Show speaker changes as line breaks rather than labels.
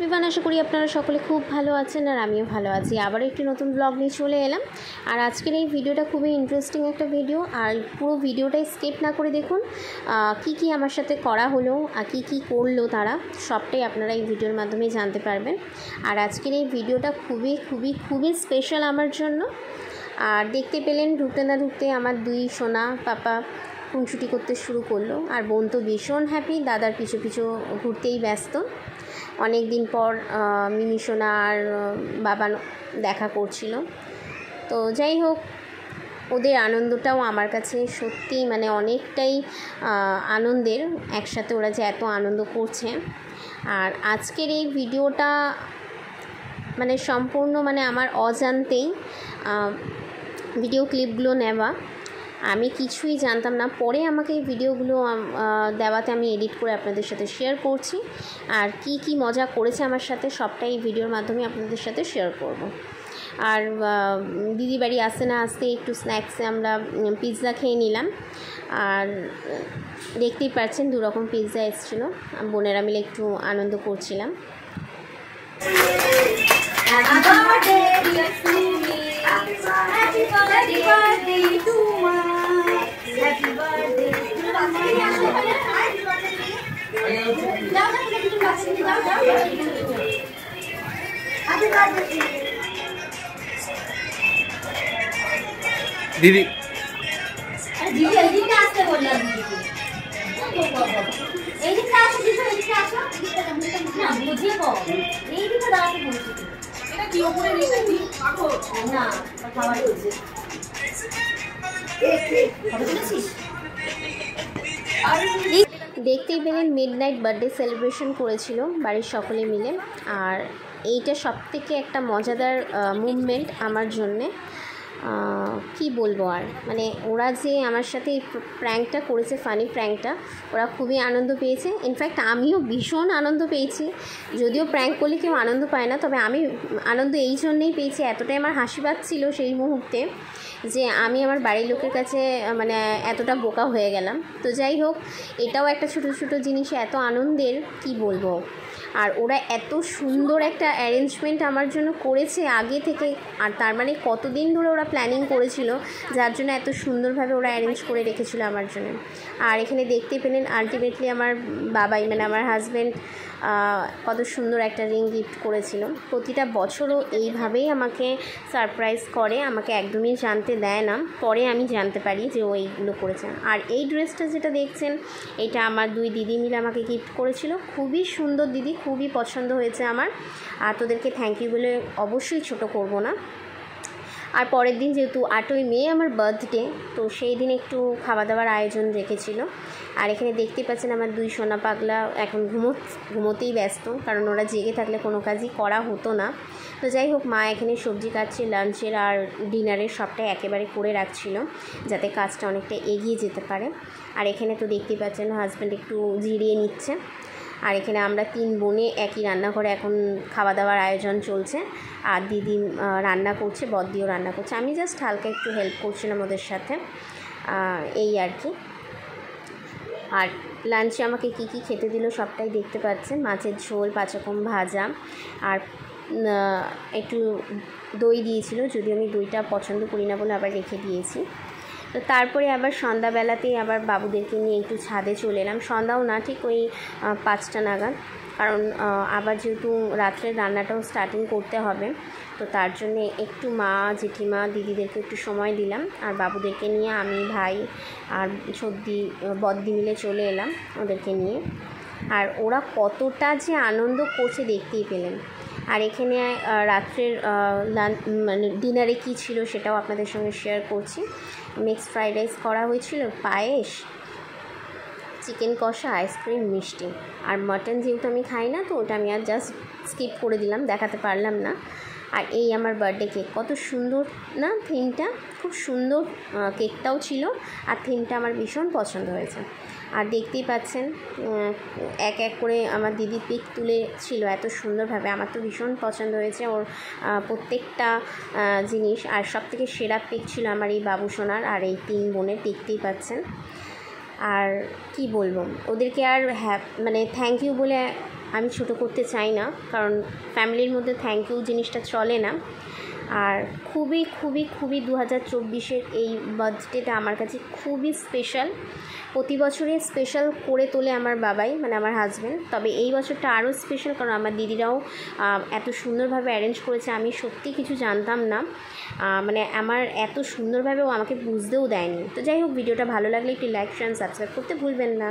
Everyone, আশা করি আপনারা সকলে খুব ভালো আছেন আর আমিও ভালো আছি। আবার একটি নতুন ব্লগ নিয়ে চলে এলাম। আর আজকের এই ভিডিওটা খুবই ইন্টারেস্টিং একটা ভিডিও, আর পুরো ভিডিওটাই স্কিপ না করে দেখুন। কি আমার সাথে করা হলো আর কি করলো তারা, সবটাই আপনারা এই ভিডিওর মাধ্যমে জানতে পারবেন। আর আজকের এই ভিডিওটা খুবই স্পেশাল আমার জন্য। আর দেখতে পেলেন ঢুকতে না ঢুকতে আমার দুই সোনা পাপা খুনসুটি করতে শুরু করলো। আর বোন তো ভীষণ হ্যাপি, দাদার পিছু ঘুরতেই ব্যস্ত। অনেক দিন পর মিমি সোনা আর বাবা দেখা করছিল। তো যাই হোক, ওদের আনন্দটাও আমার কাছে সত্যি মানে অনেকটাই আনন্দের। একসাথে ওরা যে এত আনন্দ করছে। আর আজকের এই ভিডিওটা মানে সম্পূর্ণ মানে আমার অজান্তেই ভিডিও ক্লিপগুলো নেওয়া। আমি কিছুই জানতাম না, পরে আমাকে এই ভিডিওগুলো দেওয়াতে আমি এডিট করে আপনাদের সাথে শেয়ার করছি। আর কি মজা করেছে আমার সাথে সবটাই এই ভিডিওর মাধ্যমে আপনাদের সাথে শেয়ার করব। আর দিদি বাড়ি আসতে না আসতে একটু স্ন্যাক্সে আমরা পিৎজা খেয়ে নিলাম। আর দেখতেই পাচ্ছেন দুরকম পিৎজা এসেছিলো, বোনেরা মিলে একটু আনন্দ করছিলাম।
दीदी
আসতে বললাম এই দিকে আসো, না বুঝে বল, এই দিকে দাঁড়াতে বলছি। এটা কি উপরে নিচে কি রাখো না খাবার হচ্ছে
দেখতেই পেলেন মিডনাইট বার্থডে সেলিব্রেশন করেছিল বাড়ির সকলে মিলে। আর এইটা সবথেকে একটা মজাদার মুভমেন্ট আমার জন্যে। কি বলবো আর, মানে ওরা যে আমার সাথে এই প্র্যাঙ্কটা করেছে, ফানি প্র্যাঙ্কটা, ওরা খুবই আনন্দ পেয়েছে। ইনফ্যাক্ট আমিও ভীষণ আনন্দ পেয়েছি। যদিও প্র্যাঙ্ক করলে কেউ আনন্দ পায় না, তবে আমি আনন্দ এই জন্যেই পেয়েছি, এতটাই আমার হাসি পাচ্ছিল সেই মুহূর্তে যে আমি আমার বাড়ির লোকের কাছে মানে এতটা বোকা হয়ে গেলাম। তো যাই হোক, এটাও একটা ছোটো জিনিস, এত আনন্দের কি বলবো। আর ওরা এত সুন্দর একটা অ্যারেঞ্জমেন্ট আমার জন্য করেছে আগে থেকে। আর তার মানে কতদিন ধরে ওরা প্ল্যানিং করেছিল, যার জন্য এত সুন্দরভাবে ওরা অ্যারেঞ্জ করে রেখেছিল আমার জন্য। আর এখানে দেখতে পেলেন আলটিমেটলি আমার বাবাই মানে আমার হাজব্যান্ড কত সুন্দর একটা রিং গিফট করেছিল। প্রতিটা বছরও এইভাবেই আমাকে সারপ্রাইজ করে, আমাকে একদমই জানতে দেয় না, পরে আমি জানতে পারি যে ও এইগুলো করেছে। আর এই ড্রেসটা যেটা দেখছেন, এটা আমার দুই দিদি মিলে আমাকে গিফট করেছিল। খুবই সুন্দর দিদি, খুবই পছন্দ হয়েছে আমার। আর তোদেরকে থ্যাংক ইউ বলে অবশ্যই ছোট করব না। আর পরের দিন যেহেতু 8ই মে আমার বার্থডে, তো সেই দিন একটু খাওয়া দাওয়ার আয়োজন রেখেছিল। আর এখানে দেখতে পাচ্ছেন আমার দুই সোনা পাগলা এখন ঘুমোতেই ব্যস্ত, কারণ ওরা জেগে থাকলে কোনো কাজই করা হতো না। তো যাই হোক, মা এখানে সবজি কাটছে, লাঞ্চের আর ডিনারের সবটাই একেবারে করে রাখছিল, যাতে কাজটা অনেকটা এগিয়ে যেতে পারে। আর এখানে তো দেখতেই পাচ্ছেন হাজব্যান্ড একটু জিরিয়ে নিচ্ছে। আর এখানে আমরা 3 বোনে একই রান্নাঘরে এখন খাওয়া দাওয়ার আয়োজন চলছে। আর দিদি রান্না করছে, বদ্দিও রান্না করছে, আমি জাস্ট হালকা একটু হেল্প করছিলাম ওদের সাথে, এই আর কি। আর লাঞ্চে আমাকে কি খেতে দিল সবটাই দেখতে পাচ্ছেন। মাছের ঝোল, 5 রকম ভাজা, আর একটু দই দিয়েছিল, যদিও আমি দইটা পছন্দ করি না বলে আবার রেখে দিয়েছি। তো তারপরে আবার সন্ধ্যাবেলাতেই আবার বাবুদেরকে নিয়ে একটু ছাদে চলে এলাম। সন্ধ্যাও না, ঠিক ওই 5টা নাগাদ, কারণ আবার যেহেতু রাত্রের রান্নাটাও স্টার্টিং করতে হবে, তো তার জন্যে একটু মা, জেঠিমা, দিদিদেরকে একটু সময় দিলাম। আর বাবুদেরকে নিয়ে আমি, ভাই আর বদ্দি মিলে চলে এলাম ওদেরকে নিয়ে। আর ওরা কতটা যে আনন্দ করছে দেখতেই পেলেন। আর এখানে রাত্রের মানে ডিনারে কী ছিল সেটাও আপনাদের সঙ্গে শেয়ার করছি। মিক্সড ফ্রাইড রাইস করা হয়েছিল, পায়েস, চিকেন কষা, আইসক্রিম, মিষ্টি। আর মাটন যেহেতু আমি খাই না, তো ওটা আমি আর জাস্ট স্কিপ করে দিলাম, দেখাতে পারলাম না। আর এই আমার বার্থডে কেক, কত সুন্দর না থিমটা, খুব সুন্দর কেকটাও ছিল। আর থিমটা আমার ভীষণ পছন্দ হয়েছে। আর দেখতেই পাচ্ছেন এক এক করে আমার দিদি পিক তুলেছিল এত সুন্দরভাবে, আমার তো ভীষণ পছন্দ হয়েছে ওর প্রত্যেকটা জিনিস। আর সবথেকে সেরা পিক ছিল আমার এই বাবু সোনার আর এই 3 বোনের, দেখতেই পাচ্ছেন। আর কি বলবো, ওদেরকে আর মানে থ্যাংক ইউ বলে আমি ছোট করতে চাই না, কারণ ফ্যামিলির মধ্যে থ্যাংক ইউ জিনিসটা চলে না। আর খুবই খুবই খুবই 2024-এর এই বার্থডেটা আমার কাছে খুবই স্পেশাল। প্রতি বছরে স্পেশাল করে তোলে আমার বাবাই, মানে আমার হাজব্যান্ড। তবে এই বছরটা আরও স্পেশাল, কারণ আমার দিদিরাও এত সুন্দরভাবে অ্যারেঞ্জ করেছে। আমি সত্যি কিছু জানতাম না, মানে আমার এত সুন্দরভাবেও আমাকে বুঝতেও দেয়নি। তো যাই হোক, ভিডিওটা ভালো লাগলে একটি লাইক, শেয়ার, সাবস্ক্রাইব করতে ভুলবেন না।